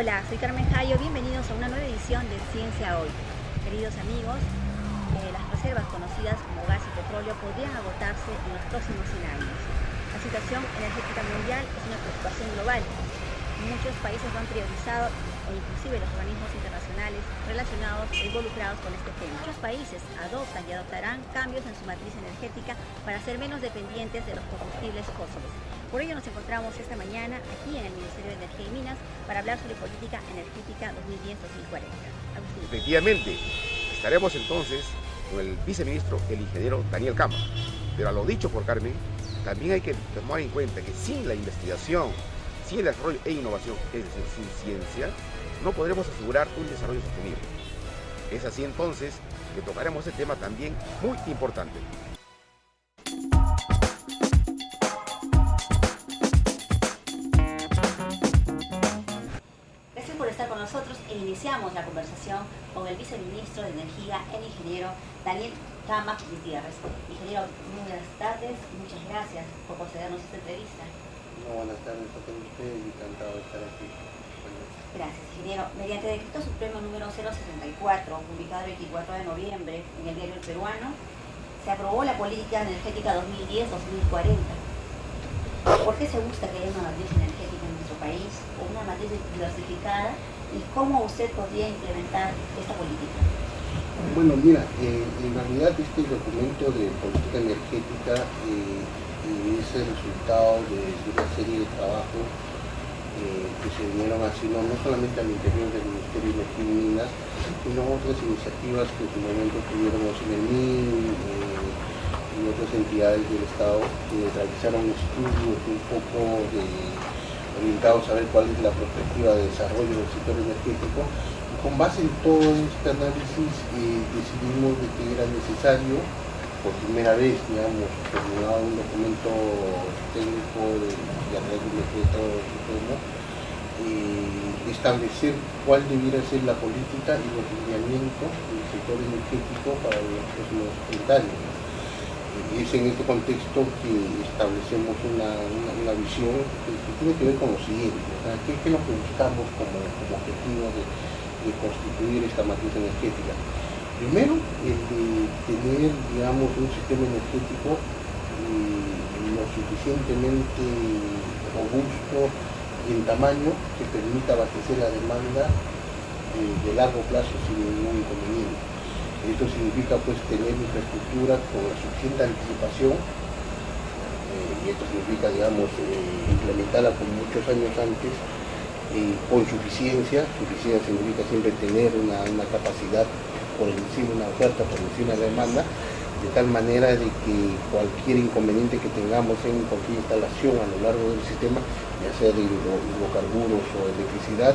Hola, soy Carmen Jayo, bienvenidos a una nueva edición de Ciencia Hoy. Queridos amigos, las reservas conocidas como gas y petróleo podrían agotarse en los próximos 100 años. La situación energética mundial es una preocupación global. Muchos países lo han priorizado e inclusive los organismos internacionales relacionados e involucrados con este tema. Muchos países adoptan y adoptarán cambios en su matriz energética para ser menos dependientes de los combustibles fósiles. Por ello nos encontramos esta mañana aquí en el Ministerio de Energía y Minas para hablar sobre política energética 2010-2040. Agustín. Efectivamente, estaremos entonces con el viceministro, el ingeniero Daniel Cama. Pero a lo dicho por Carmen, también hay que tomar en cuenta que sin la investigación, sin el desarrollo e innovación, es decir, sin ciencia, no podremos asegurar un desarrollo sostenible. Es así entonces que tocaremos el tema también muy importante. Gracias por estar con nosotros e iniciamos la conversación con el viceministro de Energía, el ingeniero Daniel Cama Gutiérrez. Ingeniero, muy buenas tardes y muchas gracias por concedernos esta entrevista. Buenas tardes a todos ustedes, encantado de estar aquí. Gracias, ingeniero. Mediante Decreto Supremo número 074, publicado el 24 de noviembre en el Diario El Peruano, se aprobó la Política Energética 2010-2040. ¿Por qué se busca que haya una matriz energética en nuestro país o una matriz diversificada? ¿Y cómo usted podría implementar esta política? Bueno, mira, en realidad este documento de política energética es el resultado de una serie de trabajos que se vinieron haciendo no solamente al interior del Ministerio de Energía y Minas, sino otras iniciativas que en su momento tuviéramos en el MIN y otras entidades del Estado que realizaron estudios un poco orientados a ver cuál es la perspectiva de desarrollo del sector energético. Y con base en todo este análisis decidimos de que era necesario, por primera vez, digamos, formulado un documento técnico y a través de un decreto supremo, establecer cuál debiera ser la política y los lineamientos del sector energético para los próximos 30 años. Es en este contexto que establecemos una visión que tiene que ver con lo siguiente, o sea, ¿qué es lo que buscamos como objetivo de constituir esta matriz energética? Primero, el de tener, digamos, un sistema energético lo suficientemente robusto y en tamaño que permita abastecer la demanda de largo plazo sin ningún inconveniente. Esto significa pues tener infraestructura con la suficiente anticipación y esto significa, digamos, implementarla con muchos años antes con suficiencia. Suficiencia significa siempre tener una capacidad por encima, una oferta por encima de la demanda, de tal manera de que cualquier inconveniente que tengamos en cualquier instalación a lo largo del sistema, ya sea de hidrocarburos o electricidad,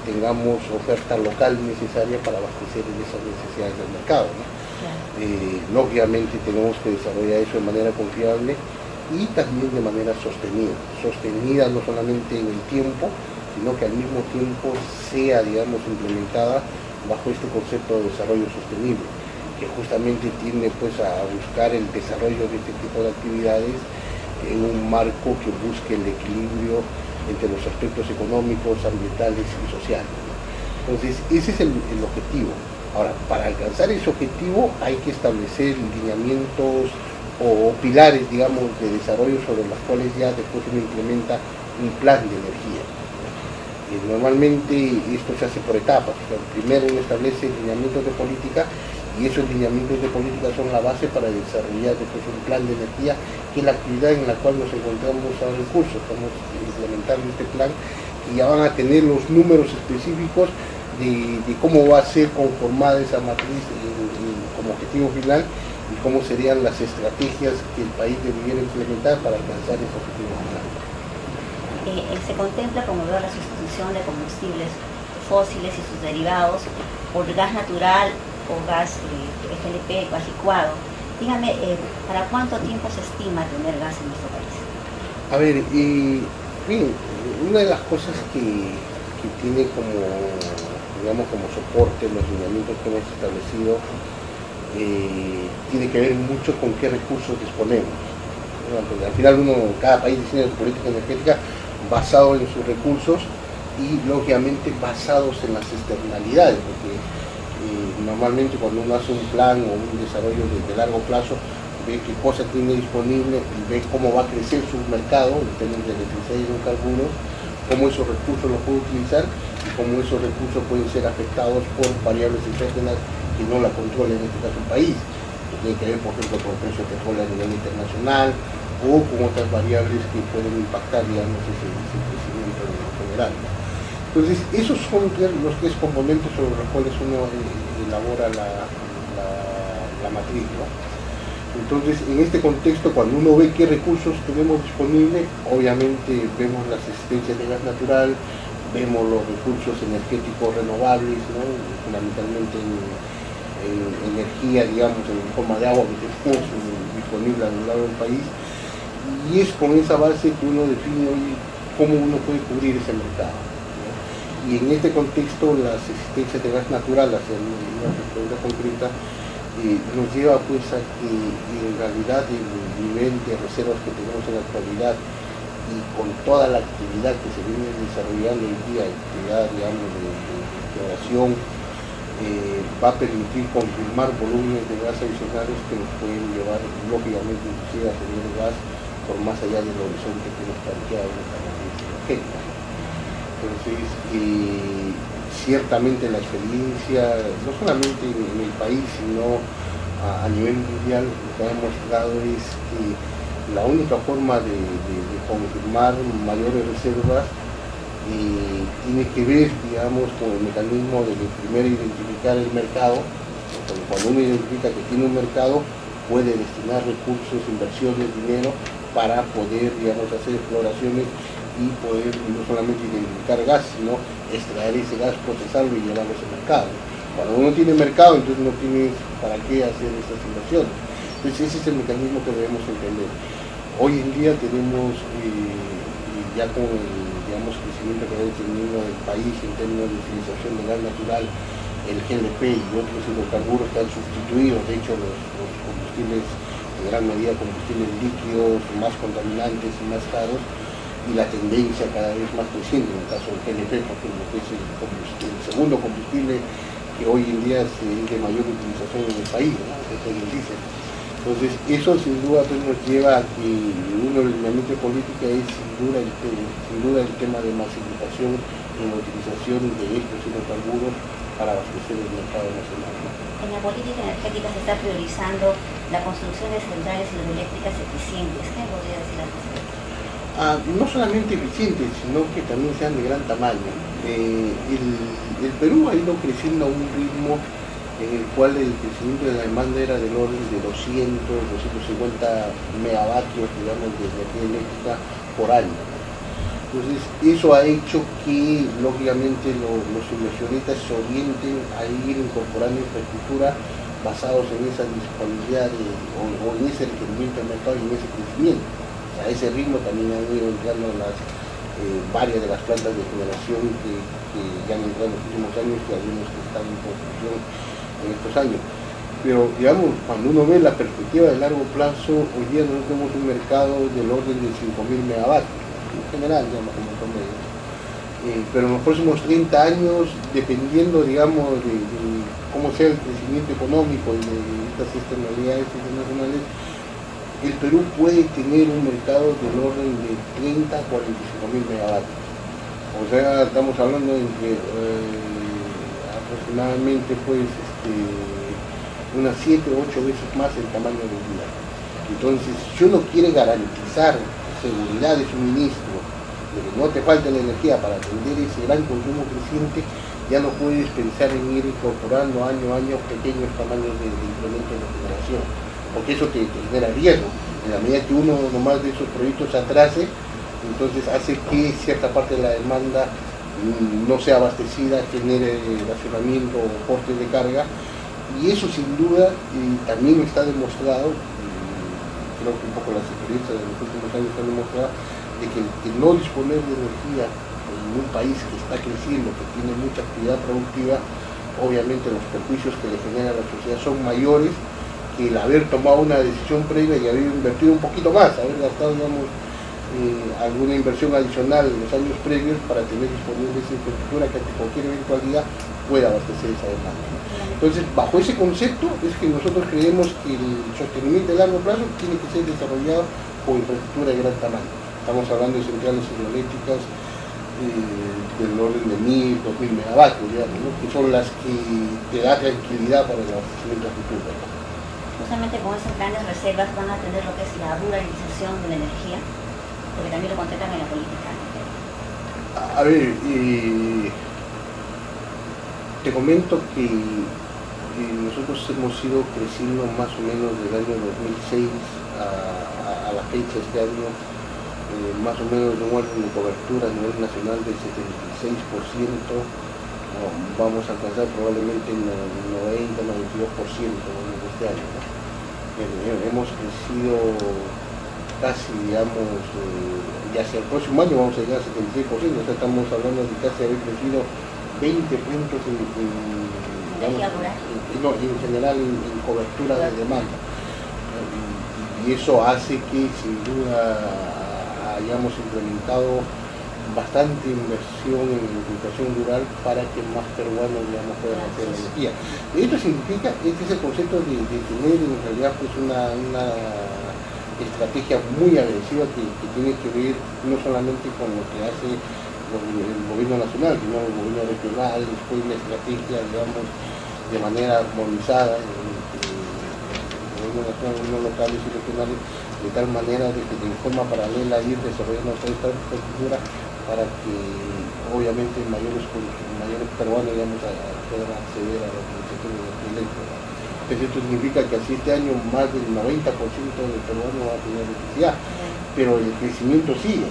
tengamos oferta local necesaria para abastecer esas necesidades del mercado, ¿no? Lógicamente tenemos que desarrollar eso de manera confiable y también de manera sostenida no solamente en el tiempo, sino que al mismo tiempo sea, digamos, implementada bajo este concepto de desarrollo sostenible, que justamente tiende pues a buscar el desarrollo de este tipo de actividades en un marco que busque el equilibrio entre los aspectos económicos, ambientales y sociales. Entonces, ese es el objetivo. Ahora, para alcanzar ese objetivo hay que establecer lineamientos o pilares, digamos, de desarrollo sobre los cuales ya después uno implementa un plan de energía. Normalmente esto se hace por etapas. Primero uno establece lineamientos de política y esos lineamientos de política son la base para desarrollar después un plan de energía, que es la actividad en la cual nos encontramos ahora en curso. Estamos implementando este plan y ya van a tener los números específicos de cómo va a ser conformada esa matriz como objetivo final y cómo serían las estrategias que el país debiera implementar para alcanzar ese objetivo final. Se contempla, como veo, la sustitución de combustibles fósiles y sus derivados por gas natural o gas GLP, gas licuado. Dígame, ¿para cuánto tiempo se estima tener gas en nuestro país? A ver, bien, una de las cosas que tiene como, digamos, como soporte los lineamientos que hemos establecido tiene que ver mucho con qué recursos disponemos. Porque al final cada país diseña su política energética basado en sus recursos y lógicamente basados en las externalidades, porque normalmente cuando uno hace un plan o un desarrollo de largo plazo, ve qué cosa tiene disponible, ve cómo va a crecer su mercado en términos de electricidad y hidrocarburos, cómo esos recursos los puede utilizar y cómo esos recursos pueden ser afectados por variables externas que no la controla en este caso el país, que tiene que ver por ejemplo con el precio de petróleo a nivel internacional o con otras variables que pueden impactar, digamos, ese crecimiento en general. Entonces, esos son los tres componentes sobre los cuales uno elabora la matriz, ¿no? Entonces, en este contexto, cuando uno ve qué recursos tenemos disponibles, obviamente vemos las existencias de gas natural, vemos los recursos energéticos renovables, ¿no? Fundamentalmente en energía, digamos, en forma de agua que tenemos disponible a lo largo del país, y es con esa base que uno define hoy cómo uno puede cubrir ese mercado. Y en este contexto las existencias de gas natural, hacia una pregunta concreta, nos lleva pues a que en realidad el nivel de reservas que tenemos en la actualidad y con toda la actividad que se viene desarrollando hoy día, actividad, digamos, de exploración, va a permitir confirmar volúmenes de gas adicionales que nos pueden llevar lógicamente inclusive a tener gas por más allá del horizonte que nos plantea nuestra matriz energética. Entonces, ciertamente la experiencia, no solamente en el país, sino a nivel mundial, lo que ha demostrado es que la única forma de confirmar mayores reservas tiene que ver, digamos, con el mecanismo de primero identificar el mercado. Porque cuando uno identifica que tiene un mercado, puede destinar recursos, inversiones, dinero para poder, digamos, hacer exploraciones y poder no solamente identificar gas, sino extraer ese gas, procesarlo y llevarlo al mercado. Cuando uno tiene mercado, entonces no tiene para qué hacer estas inversiones. Entonces ese es el mecanismo que debemos entender. Hoy en día tenemos, ya con el, digamos, crecimiento que ha tenido el país en términos de utilización de gas natural, el GLP y otros hidrocarburos que han sustituido, de hecho, los combustibles, en gran medida combustibles líquidos, más contaminantes y más caros, y la tendencia cada vez más creciente, en el caso del GLP, por ejemplo, que es el segundo combustible que hoy en día es de mayor utilización en el país, ¿no? Después del diésel. Entonces, eso sin duda pues, nos lleva a que uno de los lineamientos de política es sin duda el tema de masificación en la utilización de estos hidrocarburos para abastecer el mercado nacional, ¿no? En la política energética se está priorizando la construcción de centrales hidroeléctricas eficientes. ¿Qué podría decir al respecto? No solamente eficientes, sino que también sean de gran tamaño. El Perú ha ido creciendo a un ritmo en el cual el crecimiento de la demanda era del orden de 200, 250 megavatios, digamos, de energía eléctrica por año. Entonces, eso ha hecho que, lógicamente, los inversionistas se orienten a ir incorporando infraestructura basados en esa disponibilidad o en ese requerimiento del mercado y en ese crecimiento. A ese ritmo también han ido entrando varias de las plantas de generación que ya han entrado en los últimos años y algunos que están en construcción en estos años. Pero digamos, cuando uno ve la perspectiva de largo plazo, hoy día nosotros tenemos un mercado del orden de 5.000 megavatios, en general, digamos, como promedio. Pero en los próximos 30 años, dependiendo, digamos, de cómo sea el crecimiento económico y de estas externalidades internacionales, el Perú puede tener un mercado del orden de 30 a 45.000 megavatios. O sea, estamos hablando de aproximadamente pues, unas 7 o 8 veces más el tamaño del día. Entonces, si uno quiere garantizar seguridad de suministro, de que no te falte la energía para atender ese gran consumo creciente, ya no puedes pensar en ir incorporando año a año pequeños tamaños de incremento de generación, porque eso te genera riesgo. En la medida que uno nomás de esos proyectos atrase, entonces hace que cierta parte de la demanda no sea abastecida, genere racionamiento o cortes de carga, y eso sin duda también está demostrado, creo que un poco las experiencias de los últimos años han demostrado, de que no disponer de energía en un país que está creciendo, que tiene mucha actividad productiva, obviamente los perjuicios que le genera a la sociedad son mayores que el haber tomado una decisión previa y haber invertido un poquito más, haber gastado, digamos, alguna inversión adicional en los años previos para tener disponible esa infraestructura que ante cualquier eventualidad pueda abastecer esa demanda. Entonces, bajo ese concepto es que nosotros creemos que el sostenimiento a largo plazo tiene que ser desarrollado con infraestructura de gran tamaño. Estamos hablando de centrales hidroeléctricas del orden de 1.000, 2.000 megavatios, digamos, ¿no? Que son las que te da tranquilidad para el abastecimiento futuro. Justamente con esas grandes reservas van a tener lo que es la ruralización de la energía, porque también lo contemplan en la política. A ver, te comento que nosotros hemos ido creciendo más o menos del año 2006 a la fecha este año, más o menos de un orden de cobertura a nivel nacional del 76%, vamos a alcanzar probablemente el 90-92% este año, ¿no? Hemos crecido casi, digamos, ya hacia el próximo año vamos a llegar al 76%, o sea, estamos hablando de casi haber crecido 20 puntos en general en cobertura de demanda. Y eso hace que sin duda hayamos implementado bastante inversión en educación rural para que más peruanos, digamos, puedan hacer la energía. Esto significa, este es el concepto de tener en realidad pues una estrategia muy agresiva que tiene que ver no solamente con lo que hace el gobierno nacional, sino el gobierno regional, después la estrategia, digamos, de manera armonizada, el gobierno nacional, gobiernos locales y regionales, de tal manera de que de forma paralela ir desarrollando toda esta infraestructura para que obviamente mayores peruanos, digamos, puedan acceder a la utilización de energía eléctrica. Entonces esto significa que así este año más del 90% de peruanos va a tener electricidad, pero el crecimiento sigue.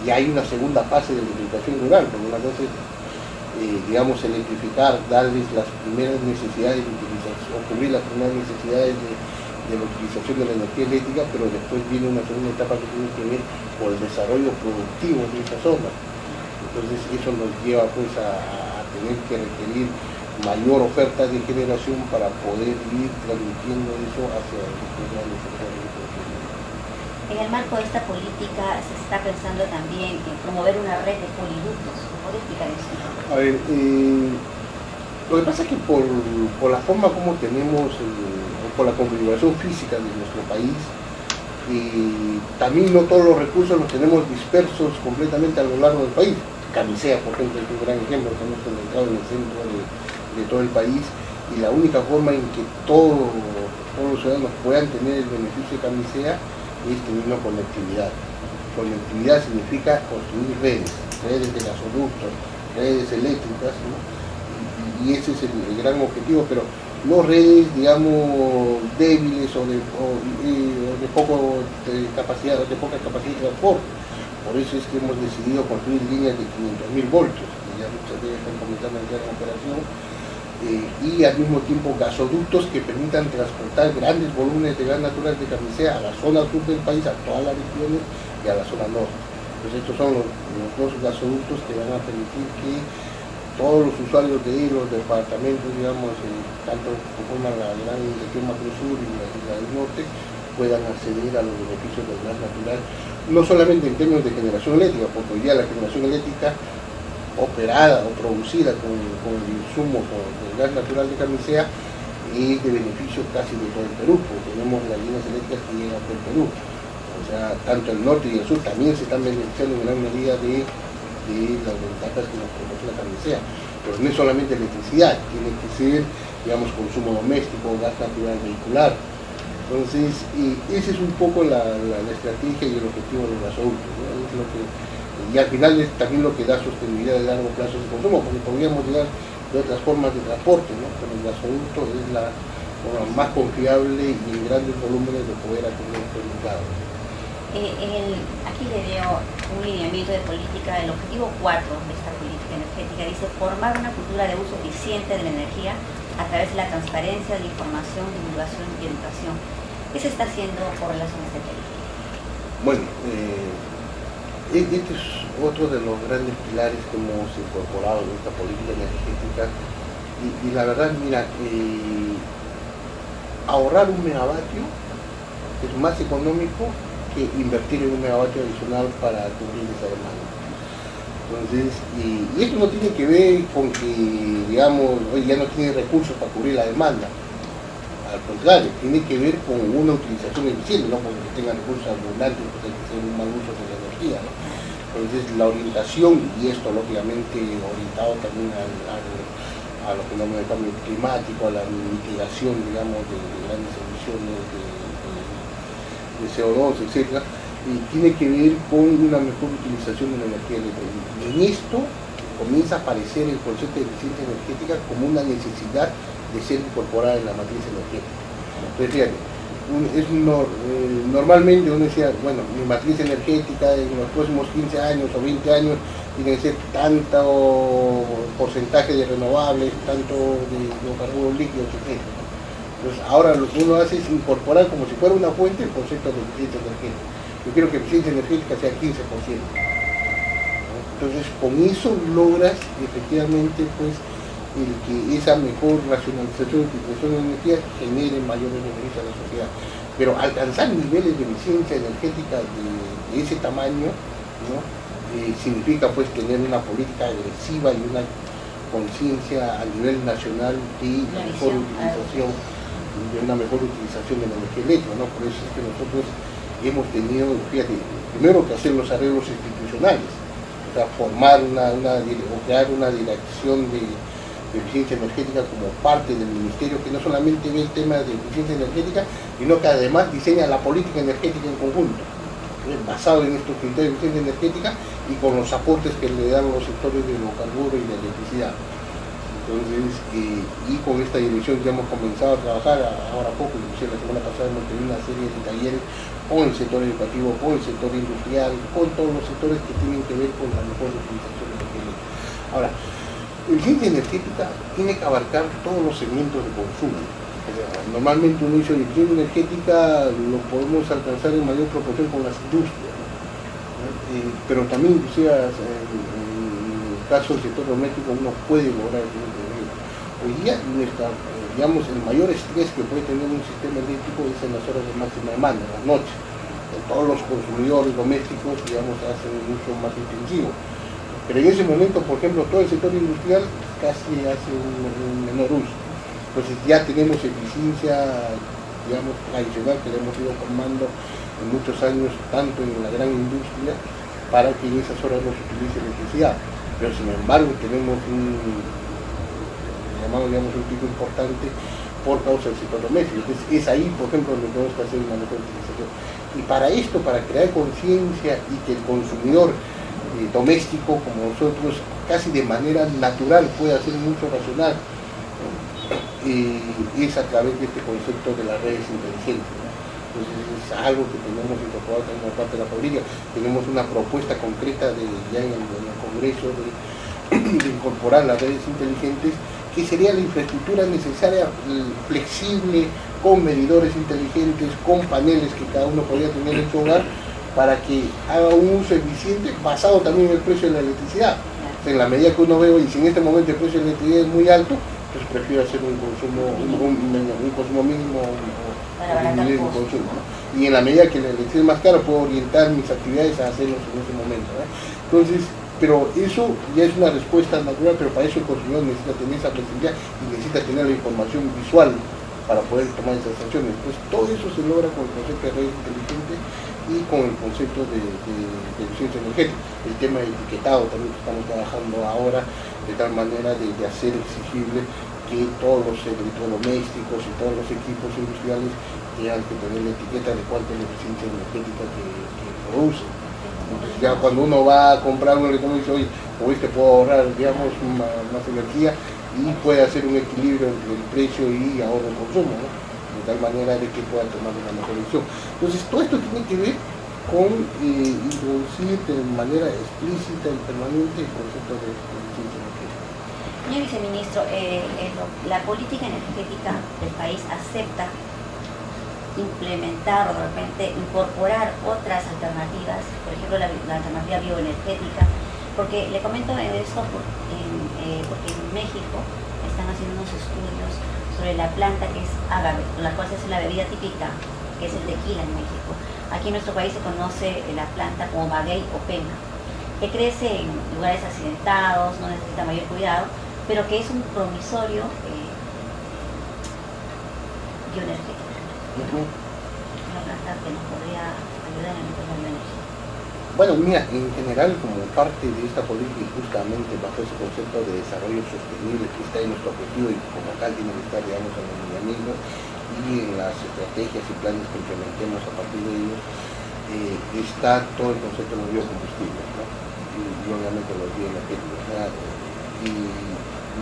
Y hay una segunda fase de electrificación rural, porque una cosa es, digamos, electrificar, darles las primeras necesidades de utilización, o cubrir las primeras necesidades de la utilización de la energía eléctrica, pero después viene una segunda etapa que tiene que ver con el desarrollo productivo de esa zona. Entonces eso nos lleva pues a tener que requerir mayor oferta de generación para poder ir transmitiendo eso hacia los grandes sectores. En el marco de esta política se está pensando también en promover una red de poliductos. ¿Puede explicar eso? A ver, lo que pasa es que por la forma como tenemos, por la configuración física de nuestro país, también no todos los recursos los tenemos dispersos completamente a lo largo del país. Camisea, por ejemplo, es un gran ejemplo, estamos concentrados en el centro de todo el país, y la única forma en que todos los ciudadanos puedan tener el beneficio de Camisea es teniendo conectividad. conectividad significa construir redes de gasoductos, redes eléctricas, ¿no? Y ese es el gran objetivo, pero no redes, digamos, débiles o de poca capacidad de transporte. Por eso es que hemos decidido construir líneas de 500.000 voltios, que ya muchas veces están comenzando a entrar en operación, y al mismo tiempo gasoductos que permitan transportar grandes volúmenes de gas natural de camisea a la zona sur del país, a todas las regiones y a la zona norte. Entonces estos son los dos gasoductos que van a permitir que todos los usuarios de los departamentos, digamos, tanto que conforman la gran región macro sur y la del norte, puedan acceder a los beneficios del gas natural, no solamente en términos de generación eléctrica, porque hoy día la generación eléctrica operada o producida con el insumo del gas natural de camisea es de beneficio casi de todo el Perú, porque tenemos las líneas eléctricas que llegan por el Perú. O sea, tanto el norte y el sur también se están beneficiando en gran medida de las ventajas que nos proporciona la camisea. Pero no es solamente electricidad, tiene que ser, digamos, consumo doméstico, gas natural vehicular. Entonces, ese es un poco la estrategia y el objetivo de los gasoductos, ¿no? Es lo que, y al final es también lo que da sostenibilidad de largo plazo de consumo, porque podríamos llegar de otras formas de transporte, ¿no? Pero el gasoducto es la forma más confiable y en grandes volúmenes de poder atender el mercado. Aquí le veo un lineamiento de política, el objetivo 4 de esta política energética dice formar una cultura de uso eficiente de la energía a través de la transparencia, de la información, divulgación y educación. ¿Qué se está haciendo por relación a esta política? Bueno, este es otro de los grandes pilares que hemos incorporado en esta política energética y la verdad, mira, ahorrar un megavatio es más económico que invertir en un megavatio adicional para cubrir esa demanda. Entonces, y esto no tiene que ver con que, digamos, hoy ya no tiene recursos para cubrir la demanda. Al contrario, tiene que ver con una utilización eficiente, no porque tengan recursos abundantes, pues hay que hacer un mal uso de la energía, ¿no? Entonces, la orientación, y esto lógicamente orientado también a los fenómenos de cambio climático, a la mitigación, digamos, de grandes emisiones de CO2, etcétera, tiene que ver con una mejor utilización de la energía eléctrica. Y en esto comienza a aparecer el concepto de eficiencia energética como una necesidad de ser incorporada en la matriz energética. Entonces, fíjate, normalmente uno decía, bueno, mi matriz energética en los próximos 15 años o 20 años tiene que ser tanto porcentaje de renovables, tanto de hidrocarburos líquidos, etc. Entonces, ahora lo que uno hace es incorporar como si fuera una fuente el concepto de eficiencia energética. Yo quiero que eficiencia energética sea 15%. Entonces, con eso logras efectivamente pues el que esa mejor racionalización y utilización de energía genere mayores beneficios a la sociedad. Pero alcanzar niveles de eficiencia energética de ese tamaño, ¿no? Significa pues tener una política agresiva y una conciencia a nivel nacional de la mejor utilización, de una mejor utilización de la energía eléctrica, ¿no? Por eso es que nosotros hemos tenido, fíjate, primero que hacer los arreglos institucionales, o sea, formar o crear una dirección de eficiencia energética como parte del ministerio que no solamente ve el tema de eficiencia energética, sino que además diseña la política energética en conjunto, basado en estos criterios de eficiencia energética y con los aportes que le dan los sectores de hidrocarburos y de electricidad. Entonces, y con esta dirección ya hemos comenzado a trabajar, ahora poco, inclusive la semana pasada hemos tenido una serie de talleres con el sector educativo, con el sector industrial, con todos los sectores que tienen que ver con la mejor utilización de la energía. Ahora, la eficiencia energética tiene que abarcar todos los segmentos de consumo. O sea, normalmente uno dice, la eficiencia energética lo podemos alcanzar en mayor proporción con las industrias, ¿no? Pero también, inclusive, en el caso del sector doméstico, uno puede lograr eficiencia energética. Hoy día, digamos, el mayor estrés que puede tener un sistema eléctrico es en las horas de máxima demanda, en las noches. Todos los consumidores domésticos, digamos, hacen un uso más intensivo. Pero en ese momento, por ejemplo, todo el sector industrial casi hace un menor uso. Entonces ya tenemos eficiencia, digamos, adicional que le hemos ido formando en muchos años, tanto en la gran industria, para que en esas horas no se utilice electricidad. Pero sin embargo tenemos un pico importante por causa del sector doméstico. Entonces es ahí, por ejemplo, donde tenemos que hacer una mejor utilización. Y para esto, para crear conciencia y que el consumidor doméstico como nosotros casi de manera natural pueda hacer un uso racional, es a través de este concepto de las redes inteligentes. Entonces es algo que tenemos incorporado también por parte de la política. Tenemos una propuesta concreta ya en el Congreso de incorporar las redes inteligentes, que sería la infraestructura necesaria, flexible, con medidores inteligentes, con paneles que cada uno podría tener en su hogar, para que haga un uso eficiente basado también en el precio de la electricidad. O sea, en la medida que uno ve, y si en este momento el precio de la electricidad es muy alto, pues prefiero hacer un consumo mínimo o disminuir el consumo, ¿no? Y en la medida que la electricidad es más cara, puedo orientar mis actividades a hacerlos en ese momento, ¿no? Entonces, pero eso ya es una respuesta natural, pero para eso el consumidor necesita tener esa flexibilidad y necesita tener la información visual para poder tomar esas acciones. Pues todo eso se logra con el concepto de redes inteligentes y con el concepto de eficiencia energética. El tema de etiquetado también que estamos trabajando ahora, de tal manera de hacer exigible que todos los electrodomésticos y todos los equipos industriales tengan que tener la etiqueta de cuánto es la eficiencia energética que produce. Entonces ya cuando uno va a comprar un electrodoméstico, dice, oye, te puedo ahorrar, digamos, más energía, y puede hacer un equilibrio entre el precio y ahorro de consumo, ¿no? De tal manera de que puedan tomar una mejor decisión. Entonces todo esto tiene que ver con introducir de manera explícita y permanente el concepto de eficiencia energética. Señor viceministro, la política energética del país acepta implementar o de repente incorporar otras alternativas, por ejemplo la alternativa bioenergética, porque le comento esto porque en México están haciendo unos estudios sobre la planta que es agave, con la cual se hace la bebida típica, que es el tequila en México. Aquí en nuestro país se conoce la planta como maguey o penca, que crece en lugares accidentados, no necesita mayor cuidado, pero que es un promisorio bioenergético. Una planta que nos podría ayudar en el tema de la energía. Bueno, mira, en general, como parte de esta política y justamente bajo ese concepto de desarrollo sostenible que está en nuestro objetivo y como tal tiene que estar, digamos, en los lineamientos y en las estrategias y planes que implementemos a partir de ellos, está todo el concepto de los biocombustibles, ¿no? Y obviamente los bioenergéticos, ¿no? Y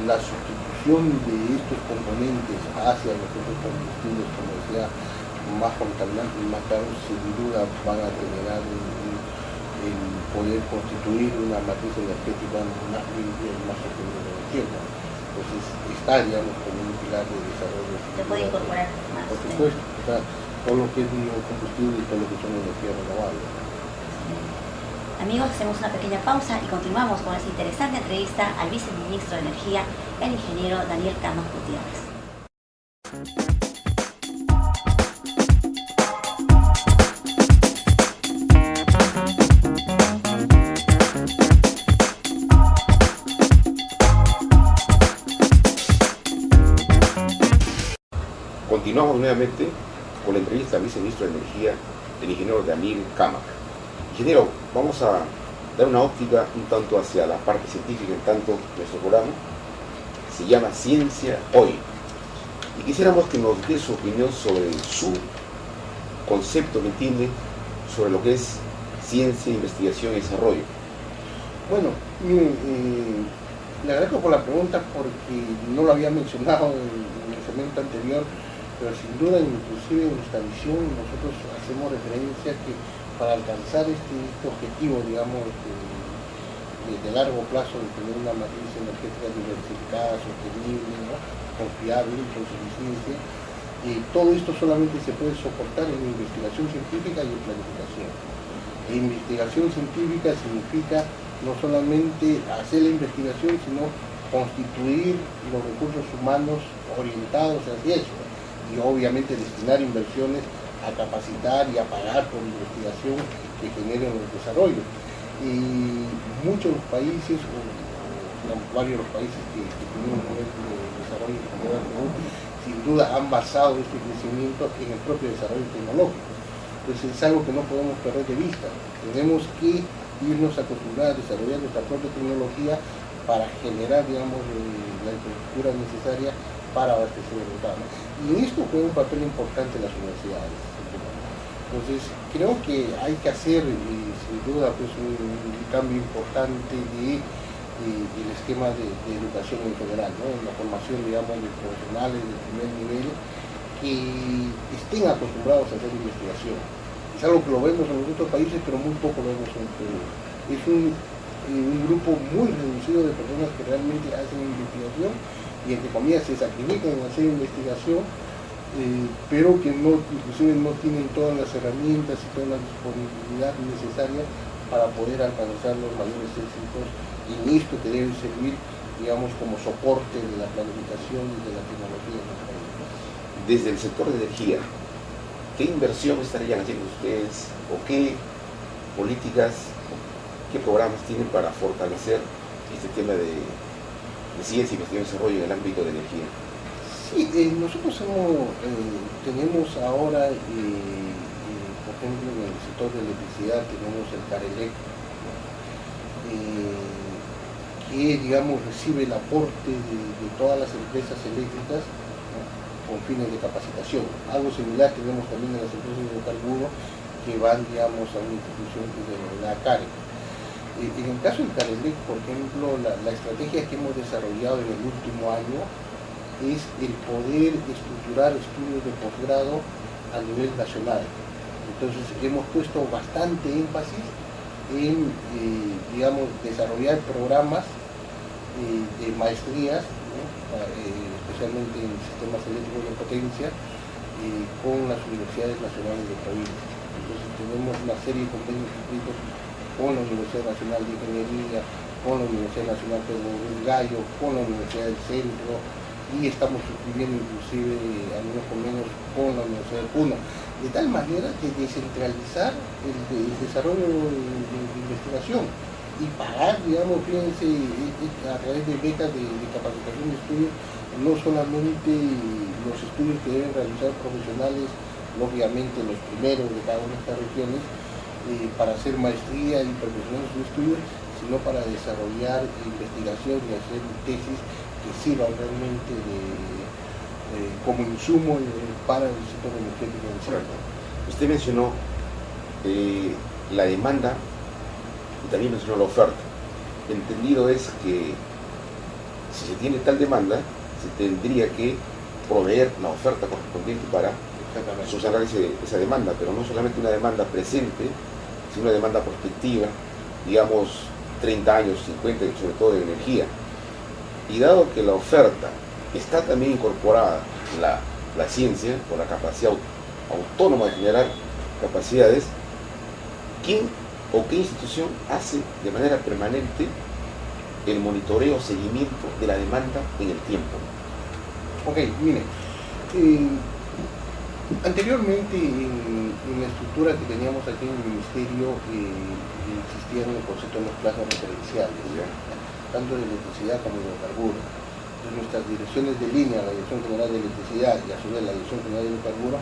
la sustitución de estos componentes hacia los otros combustibles, como decía, más contaminantes y más caros, sin duda van a generar el poder constituir una matriz energética más limpia y más sostenible en el tiempo. Entonces está, digamos, como un pilar de desarrollo. Se puede incorporar más. Por supuesto, o sea, todo lo que es biocombustible y todo lo que son energías renovables. Amigos, hacemos una pequeña pausa y continuamos con esta interesante entrevista al viceministro de Energía, el ingeniero Daniel Camas Gutiérrez. Continuamos nuevamente con la entrevista al viceministro de Energía, el ingeniero Daniel Camas. Ingeniero, vamos a dar una óptica un tanto hacia la parte científica, en tanto nuestro programa se llama Ciencia Hoy. Y quisiéramos que nos dé su opinión sobre su concepto que tiene sobre lo que es ciencia, investigación y desarrollo. Bueno, le agradezco por la pregunta porque no lo había mencionado en el segmento anterior, pero sin duda, inclusive en nuestra visión, nosotros hacemos referencia a que para alcanzar este objetivo, digamos, de largo plazo, de tener una matriz energética diversificada, sostenible, ¿no? Confiable, con suficiencia, todo esto solamente se puede soportar en investigación científica y en planificación. Investigación científica significa no solamente hacer la investigación, sino constituir los recursos humanos orientados hacia eso, y obviamente destinar inversiones a capacitar y a pagar por investigación que generen los desarrollos. Y muchos países, varios de los países que tienen un nivel de desarrollo sin duda han basado este crecimiento en el propio desarrollo tecnológico. Entonces es algo que no podemos perder de vista. Tenemos que irnos a acostumbrar a desarrollar nuestra propia tecnología para generar, digamos, la infraestructura necesaria para abastecer el mercado. Y en esto juega un papel importante las universidades. Entonces creo que hay que hacer sin duda pues un cambio importante del esquema de educación en general, ¿no? En la formación, digamos, de profesionales de primer nivel que estén acostumbrados a hacer investigación. Es algo que lo vemos en los otros países, pero muy poco lo vemos en Perú. Es un grupo muy reducido de personas que realmente hacen investigación y entre comillas se sacrifican en hacer investigación, pero que no, inclusive no tienen todas las herramientas y toda la disponibilidad necesaria para poder alcanzar los mayores éxitos, y esto que debe servir, digamos, como soporte de la planificación y de la tecnología en los países. Desde el sector de energía, ¿qué inversión estarían haciendo ustedes o qué políticas, qué programas tienen para fortalecer este tema de ciencia, investigación y desarrollo en el ámbito de energía? Sí, nosotros tenemos ahora, por ejemplo, en el sector de electricidad tenemos el CARELEC, que digamos recibe el aporte de todas las empresas eléctricas, ¿no?, con fines de capacitación. Algo similar tenemos también en las empresas de hidrocarburos que van, digamos, a una institución que se denomina CARE. En el caso del CARELEC, por ejemplo, la estrategia que hemos desarrollado en el último año es el poder estructurar estudios de posgrado a nivel nacional. Entonces hemos puesto bastante énfasis en, digamos, desarrollar programas de maestrías, ¿no?, especialmente en sistemas eléctricos de potencia, con las universidades nacionales de provincia. Entonces tenemos una serie de convenios suscritos con la Universidad Nacional de Ingeniería, con la Universidad Nacional Pedro Gallo, con la Universidad del Centro, y estamos suscribiendo inclusive algunos convenios con la Universidad de Puno, de tal manera que descentralizar el desarrollo de investigación y pagar, digamos, fíjense, a través de becas de capacitación de estudios, no solamente los estudios que deben realizar profesionales, lógicamente los primeros de cada una de estas regiones, para hacer maestría y perfeccionar sus estudios, sino para desarrollar investigación y hacer tesis que sirvan realmente como insumo para el sector energético del centro. Usted mencionó la demanda y también mencionó la oferta. Entendido es que si se tiene tal demanda, se tendría que proveer la oferta correspondiente para subsanar esa demanda, pero no solamente una demanda presente, sino una demanda prospectiva, digamos 30 años, 50, sobre todo de energía. Y dado que la oferta está también incorporada la ciencia, con la capacidad autónoma de generar capacidades, ¿quién o qué institución hace de manera permanente el monitoreo, seguimiento de la demanda en el tiempo? Ok, mire, anteriormente en la estructura que teníamos aquí en el Ministerio existían el concepto de los planos referenciales, ¿ya?, tanto de electricidad como de hidrocarburos. Entonces nuestras direcciones de línea, la Dirección General de Electricidad y a su vez la Dirección General de Hidrocarburos,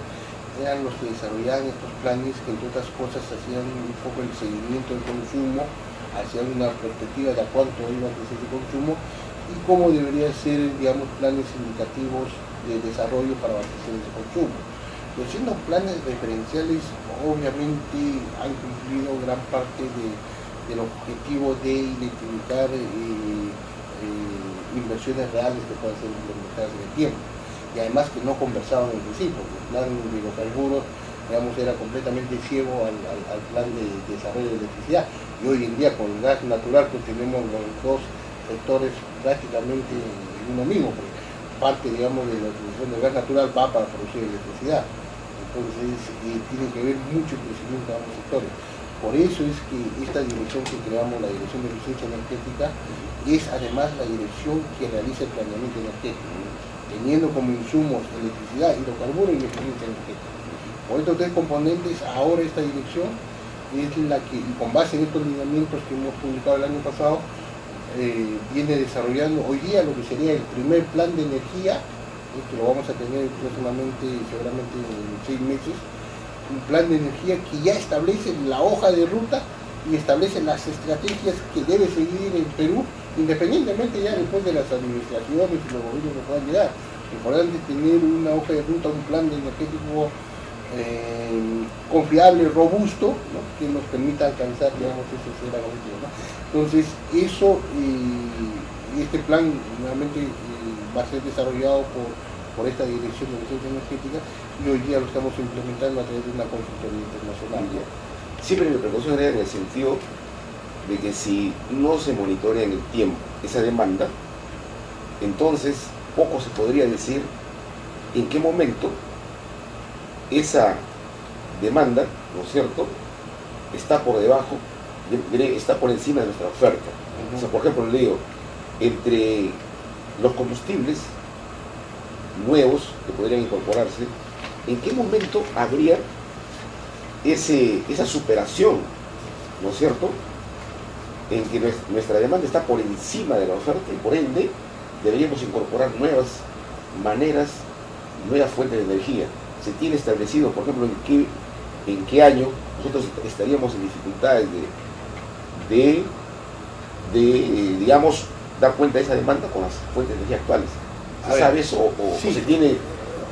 eran los que desarrollaban estos planes que entre otras cosas hacían un poco el seguimiento del consumo, hacían una perspectiva de a cuánto iba a crecer el consumo y cómo debería ser, digamos, planes indicativos de desarrollo para abastecer ese consumo. Pero siendo planes referenciales, obviamente han cumplido gran parte del objetivo de identificar inversiones reales que puedan ser implementadas en el tiempo. Y además que no conversaban entre sí, porque el plan de hidrocarburos, digamos, era completamente ciego al plan de desarrollo de electricidad. Y hoy en día con el gas natural pues tenemos los dos sectores prácticamente en uno mismo, porque parte, digamos, de la utilización del gas natural va para producir electricidad. Entonces tiene que ver mucho el crecimiento de ambos sectores. Por eso es que esta dirección que creamos, la Dirección de Eficiencia Energética, es además la dirección que realiza el planeamiento energético, teniendo como insumos electricidad, hidrocarburos y eficiencia energética. Por estos tres componentes, ahora esta dirección es la que, con base en estos lineamientos que hemos publicado el año pasado, viene desarrollando hoy día lo que sería el primer plan de energía, que lo vamos a tener próximamente, seguramente en 6 meses, un plan de energía que ya establece la hoja de ruta y establece las estrategias que debe seguir el Perú, independientemente ya después de las administraciones y los gobiernos que puedan llegar. Es importante tener una hoja de ruta, un plan de energético confiable, robusto, ¿no? Que nos permita alcanzar, digamos, ese ser objetivo, ¿no? Entonces, eso y este plan nuevamente va a ser desarrollado por esta Dirección de Eficiencia Energética y hoy día lo estamos implementando a través de una consultoría internacional. Siempre mi precaución era en el sentido de que si no se monitorea en el tiempo esa demanda, entonces poco se podría decir en qué momento esa demanda, ¿no es cierto?, está por debajo, está por encima de nuestra oferta. O sea, por ejemplo, le digo, entre los combustibles nuevos que podrían incorporarse, ¿en qué momento habría esa superación, ¿no es cierto?, en que nuestra demanda está por encima de la oferta y por ende deberíamos incorporar nuevas maneras, nuevas fuentes de energía? Se tiene establecido, por ejemplo, en qué año nosotros estaríamos en dificultades de digamos, dar cuenta de esa demanda con las fuentes de energía actuales. ¿Se sabe eso sí. o se tiene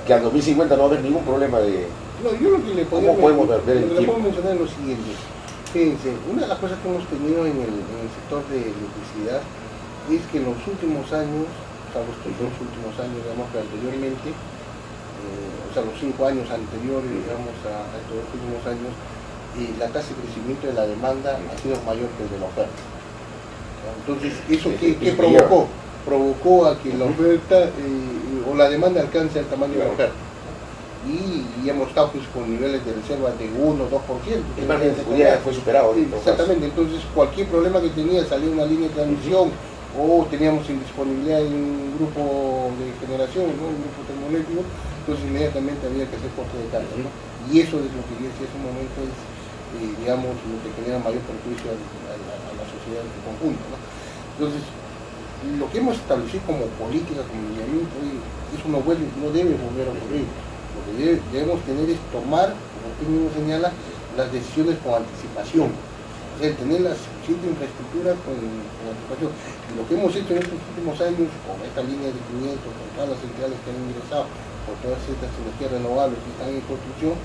que al 2050 no va a haber ningún problema de... No, yo lo que le ¿Cómo podemos ver el le tiempo? puedo mencionar es lo siguiente. Fíjense, una de las cosas que hemos tenido en el sector de electricidad es que en los últimos años, salvo estos 2 últimos años, digamos que anteriormente, o sea, los 5 años anteriores, digamos, a estos 2 últimos años, la tasa de crecimiento de la demanda ha sido mayor que el de la oferta. Entonces, ¿eso qué provocó? Provocó a que la oferta o la demanda alcance el tamaño de la oferta. Y hemos estado pues, con niveles de reserva de 1 o 2%. El margen de seguridad fue superado. Sí, exactamente, entonces cualquier problema que tenía, salía una línea de transmisión o teníamos indisponibilidad en un grupo de generación, ¿no? Un grupo termoeléctrico, entonces inmediatamente había que hacer corte de carga, ¿no? Y eso es lo que yo decía hace un momento, es digamos, lo que genera mayor perjuicio a la sociedad en conjunto, ¿no? Entonces, lo que hemos establecido como política, como lineamiento, eso no debe volver a ocurrir. Lo que debemos tener es tomar, como usted mismo señala, las decisiones con anticipación. O sea, tener la suficiente infraestructura con anticipación. Y lo que hemos hecho en estos últimos años, con esta línea de 500, con todas las centrales que han ingresado, con todas estas energías renovables que están en construcción,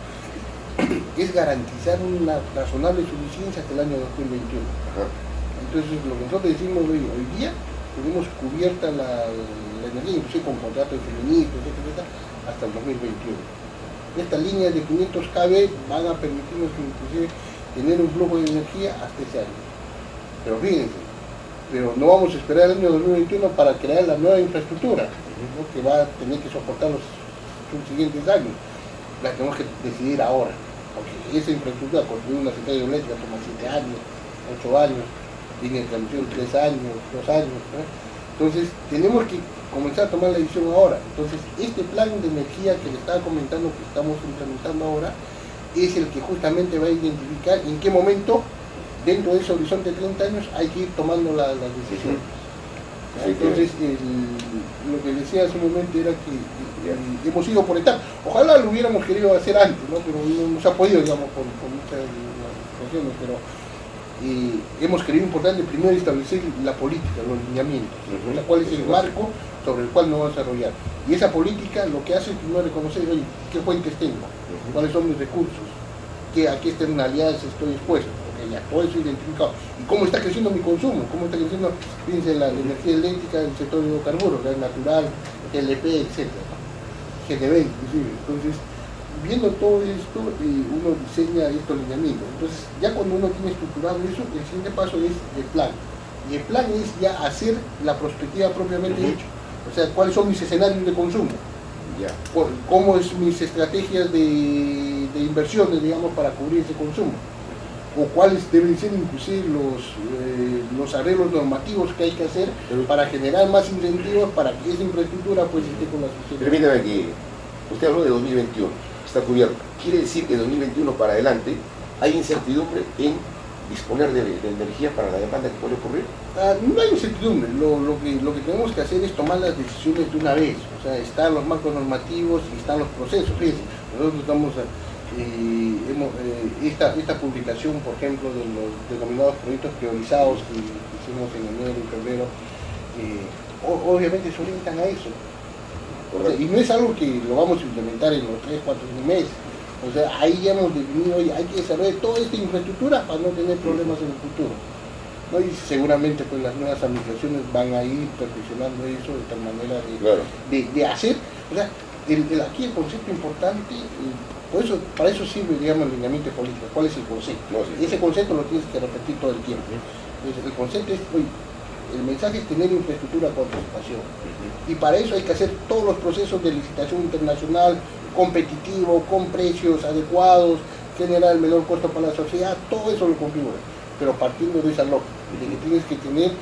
es garantizar una razonable suficiencia hasta el año 2021. Entonces, lo que nosotros decimos hoy día, tenemos cubierta la energía, inclusive con contratos de suministro, etcétera, hasta el 2021. Estas líneas de 500 kV van a permitirnos inclusive tener un flujo de energía hasta ese año. Pero fíjense, no vamos a esperar el año 2021 para crear la nueva infraestructura, ¿no? Que va a tener que soportar los subsiguientes años. La tenemos que decidir ahora, porque esa infraestructura, construir una central eléctrica toma 7 años, 8 años, línea de transmisión 3 años, 2 años, ¿no? Entonces tenemos que comenzar a tomar la decisión ahora. Entonces este plan de energía que le estaba comentando que estamos implementando ahora es el que justamente va a identificar en qué momento dentro de ese horizonte de 30 años hay que ir tomando las decisiones. Entonces lo que decía hace un momento era que hemos ido por etapas. Ojalá lo hubiéramos querido hacer antes, ¿no? Pero no se ha podido, digamos, por muchas situaciones, pero hemos creído importante primero establecer la política, los lineamientos, cuál es el marco sobre el cual nos vamos a desarrollar. Y esa política lo que hace es primero reconocer, oye, qué fuentes tengo, cuáles son mis recursos, a qué externalidades estoy expuesto, porque ya todo eso identificado. Y cómo está creciendo mi consumo, cómo está creciendo, fíjense, la energía eléctrica del sector de hidrocarburos, gas natural, GLP, etc. GDB inclusive. Entonces, viendo todo esto, uno diseña estos lineamientos. Entonces, ya cuando uno tiene estructurado eso, el siguiente paso es el plan. Y el plan es ya hacer la prospectiva propiamente hecha. O sea, cuáles son mis escenarios de consumo. Cómo es mis estrategias de inversiones, digamos, para cubrir ese consumo. O cuáles deben ser inclusive los arreglos normativos que hay que hacer para generar más incentivos para que esa infraestructura pues esté con la suficiente. Permítame que usted habló de 2021. Está cubierto. Quiere decir que de 2021 para adelante hay incertidumbre en disponer de energía para la demanda que puede ocurrir. No hay incertidumbre, lo que tenemos que hacer es tomar las decisiones de una vez, o sea, están los marcos normativos y están los procesos. Fíjense, nosotros estamos esta publicación, por ejemplo, de los denominados proyectos priorizados que hicimos en enero y febrero, obviamente se orientan a eso. O sea, y no es algo que lo vamos a implementar en los 3-4 meses, O sea, ahí ya hemos definido, oye, hay que desarrollar toda esta infraestructura para no tener problemas en el futuro, ¿no? Y seguramente pues las nuevas administraciones van a ir perfeccionando eso de tal manera de hacer, o sea, aquí el concepto importante, por eso, para eso sirve, digamos, el lineamiento político. ¿Cuál es el concepto? Ese concepto lo tienes que repetir todo el tiempo. Entonces, el concepto es, oye, el mensaje es tener infraestructura con participación. Y para eso hay que hacer todos los procesos de licitación internacional, competitivo, con precios adecuados, generar el menor costo para la sociedad, todo eso lo configura. Pero partiendo de esa lógica, de que tienes que tener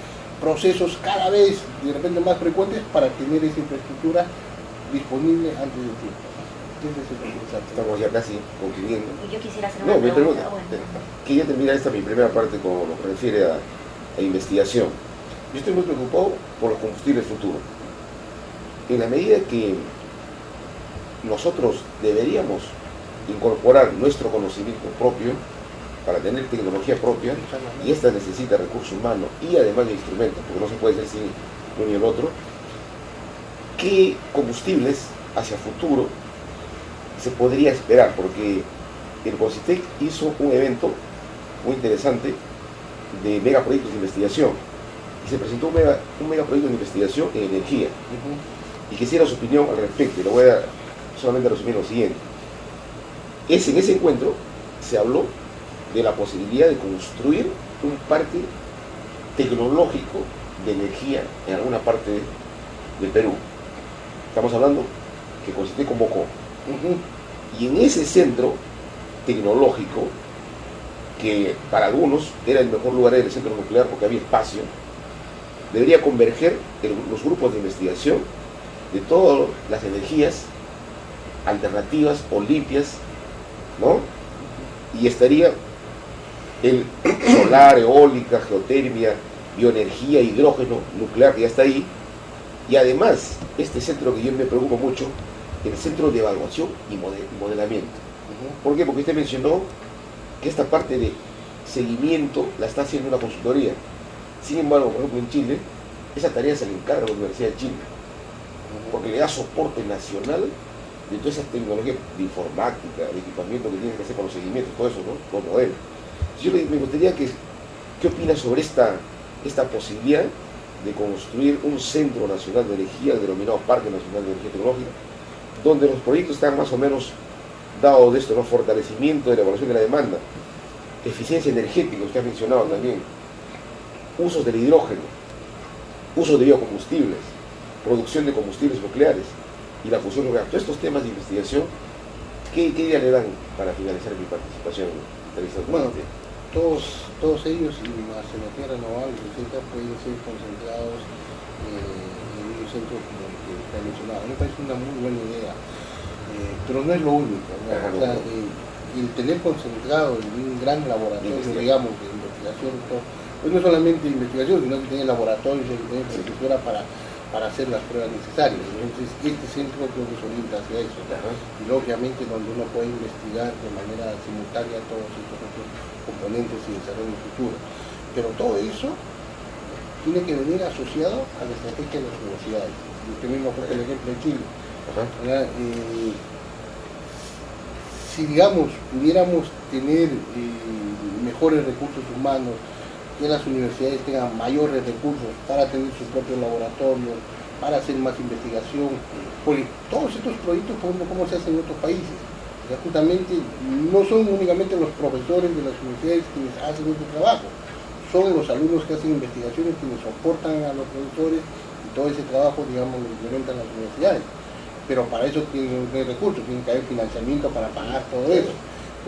procesos cada vez, de repente más frecuentes, para tener esa infraestructura disponible antes del tiempo. Estamos ya casi concluyendo. Yo quisiera hacer una pregunta. Quería terminar mi primera parte con lo que refiere a investigación. Yo estoy muy preocupado por los combustibles futuros. En la medida que nosotros deberíamos incorporar nuestro conocimiento propio para tener tecnología propia, y esta necesita recursos humanos y además de instrumentos, porque no se puede hacer sin uno y el otro, ¿qué combustibles hacia futuro se podría esperar? Porque el CONCITEC hizo un evento muy interesante de megaproyectos de investigación y se presentó un megaproyecto de investigación en energía. Y quisiera su opinión al respecto, y lo voy a solamente resumir lo siguiente. En ese encuentro se habló de la posibilidad de construir un parque tecnológico de energía en alguna parte del Perú. Estamos hablando que CONCITEC convocó. Y en ese centro tecnológico, que para algunos era el mejor lugar del centro nuclear porque había espacio, debería converger los grupos de investigación de todas las energías alternativas o limpias, ¿no? Y estaría el solar, eólica, geotermia, bioenergía, hidrógeno, nuclear, que ya está ahí. Y además, este centro que yo me preocupa mucho, el centro de evaluación y modelamiento. ¿Por qué? Porque usted mencionó que esta parte de seguimiento la está haciendo una consultoría. Sin embargo, por ejemplo, en Chile, esa tarea se le encarga a la Universidad de Chile, porque le da soporte nacional de toda esa tecnología de informática, de equipamiento que tiene que hacer con los seguimientos, todo eso, ¿no? Los modelos. Yo me gustaría ¿qué opina sobre esta posibilidad de construir un centro nacional de energía, denominado Parque Nacional de Energía Tecnológica, donde los proyectos están más o menos dados de esto, ¿no? Fortalecimiento de la evaluación de la demanda, eficiencia energética, usted ha mencionado también, usos del hidrógeno, uso de biocombustibles, producción de combustibles nucleares y la fusión nuclear. Todos estos temas de investigación, ¿qué idea le dan para finalizar mi participación? Bueno, todos ellos y las energías renovables, etcétera, pueden ser concentrados en un centro como el que está mencionado. Me parece una muy buena idea, pero no es lo único, ¿no? O sea, el tener concentrado en un gran laboratorio, digamos, de investigación, pues no solamente investigación, sino que tener laboratorios y tener infraestructura para hacer las pruebas necesarias. Entonces, este centro creo que se orienta hacia eso, y lógicamente donde uno puede investigar de manera simultánea todos estos otros componentes y desarrollo futuro. Pero todo eso tiene que venir asociado a la estrategia de las universidades. Usted mismo fue el ejemplo de Chile. Si, digamos, pudiéramos tener mejores recursos humanos, que las universidades tengan mayores recursos para tener sus propios laboratorios, para hacer más investigación, porque todos estos proyectos, por ejemplo, como se hacen en otros países, o sea, justamente no son únicamente los profesores de las universidades quienes hacen este trabajo, son los alumnos que hacen investigaciones quienes soportan a los profesores y todo ese trabajo, digamos, lo implementan las universidades. Pero para eso tienen que haber recursos, tiene que haber financiamiento para pagar todo eso.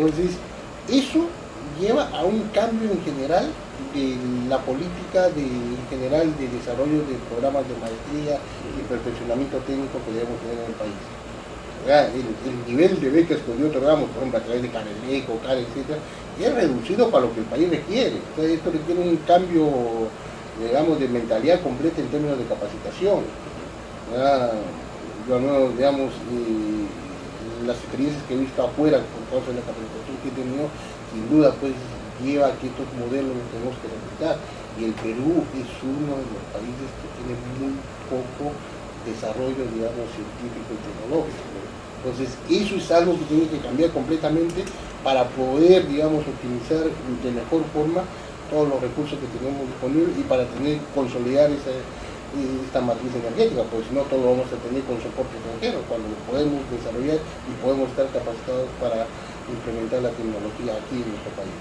Entonces, eso lleva a un cambio en general de la política en general de desarrollo de programas de maestría y perfeccionamiento técnico que debemos tener en el país. El nivel de becas que hoy otorgamos, por ejemplo, a través de CARELEC o CARE, etc., es reducido para lo que el país requiere. Entonces, esto requiere un cambio, digamos, de mentalidad completa en términos de capacitación. Digamos, las experiencias que he visto afuera por causa de la capacitación que he tenido, sin duda pues lleva a que estos modelos los tenemos que replicar, y el Perú es uno de los países que tiene muy poco desarrollo, digamos, científico y tecnológico. Entonces eso es algo que tiene que cambiar completamente para poder, digamos, optimizar de mejor forma todos los recursos que tenemos disponibles y para consolidar esta matriz energética, pues si no todo lo vamos a tener con soporte extranjero, cuando lo podemos desarrollar y podemos estar capacitados para implementar la tecnología aquí en nuestro país.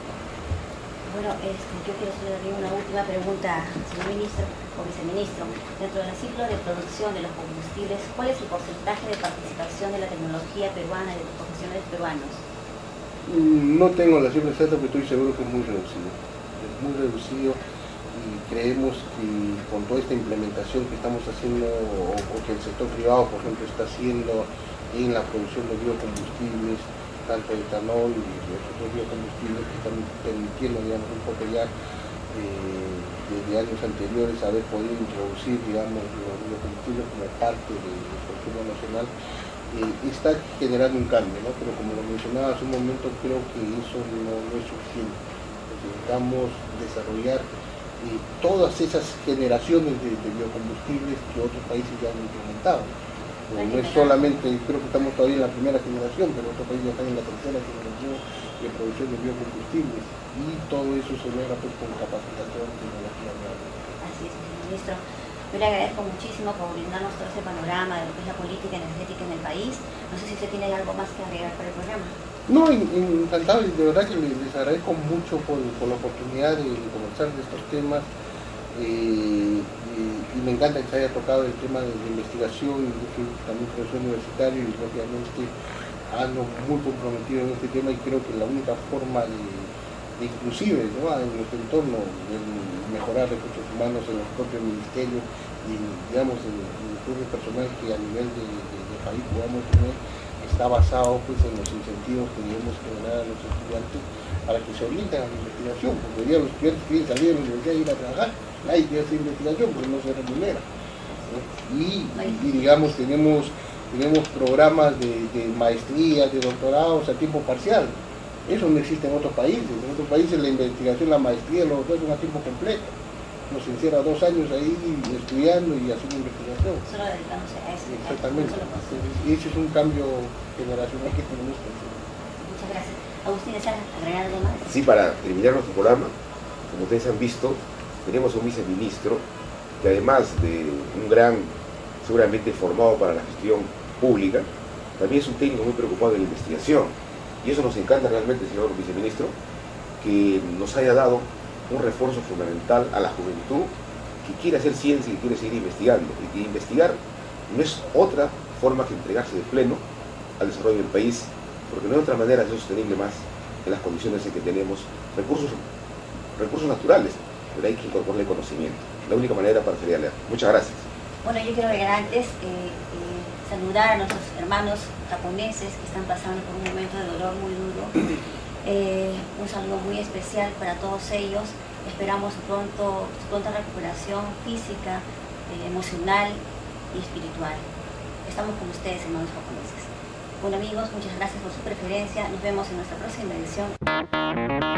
Bueno, yo quiero hacerle una última pregunta, señor ministro o viceministro. Dentro del ciclo de producción de los combustibles, ¿cuál es el porcentaje de participación de la tecnología peruana y de los profesionales peruanos? No tengo la cifra exacta, pero estoy seguro que es muy reducido. Es muy reducido y creemos que con toda esta implementación que estamos haciendo o que el sector privado, por ejemplo, está haciendo en la producción de biocombustibles, tanto etanol y los otros biocombustibles que están permitiendo, digamos, un poco ya desde años anteriores haber podido introducir, digamos, los biocombustibles como parte del consumo nacional, está generando un cambio, ¿no? Pero como lo mencionaba hace un momento, creo que eso no es suficiente. Necesitamos desarrollar todas esas generaciones de biocombustibles que otros países ya han implementado. No es solamente, creo que estamos todavía en la primera generación, pero otros países ya están en la tercera generación de producción de biocombustibles y todo eso se logra pues con capacitación en tecnología real. Así es, señor ministro. Yo le agradezco muchísimo por brindarnos todo ese panorama de lo que es la política energética en el país. No sé si usted tiene algo más que agregar para el programa. No, encantado, y de verdad que les agradezco mucho por la oportunidad de conversar de estos temas. Y me encanta que se haya tocado el tema de investigación. Yo soy también profesor universitario y obviamente ando muy comprometido en este tema y creo que la única forma de inclusive, ¿no?, en nuestro entorno, de mejorar recursos humanos en los propios ministerios y, digamos, en el propio personal que a nivel de país podamos tener, está basado pues en los incentivos que debemos generar a los estudiantes para que se orienten a la investigación, porque hoy día los estudiantes quieren salir de la universidad y ir a trabajar, nadie quiere hacer investigación porque no se remunera, ¿no? Y digamos, tenemos programas de maestrías, de doctorados a tiempo parcial. Eso no existe en otros países. En otros países la investigación, la maestría, los doctores son a tiempo completo. Nos encierra 2 años ahí estudiando y haciendo investigación. Solo dedicándose a eso. Exactamente. Y ese es un cambio generacional que tenemos que hacer. Muchas gracias. Agustín, ¿desea agregar algo más? Sí, para terminar nuestro programa, como ustedes han visto, tenemos un viceministro que además de un gran, seguramente formado para la gestión pública, también es un técnico muy preocupado de la investigación. Y eso nos encanta realmente, señor viceministro, que nos haya dado un refuerzo fundamental a la juventud que quiere hacer ciencia y que quiere seguir investigando. Y que investigar no es otra forma que entregarse de pleno al desarrollo del país, porque no hay otra manera de ser sostenible más en las condiciones en que tenemos recursos naturales, pero hay que incorporarle conocimiento. La única manera para salir adelante. Muchas gracias. Bueno, yo quiero agregar antes saludar a nuestros hermanos japoneses que están pasando por un momento de dolor muy duro. Un saludo muy especial para todos ellos. Esperamos su pronta recuperación física, emocional y espiritual. Estamos con ustedes, hermanos japoneses. Bueno, amigos, muchas gracias por su preferencia. Nos vemos en nuestra próxima edición.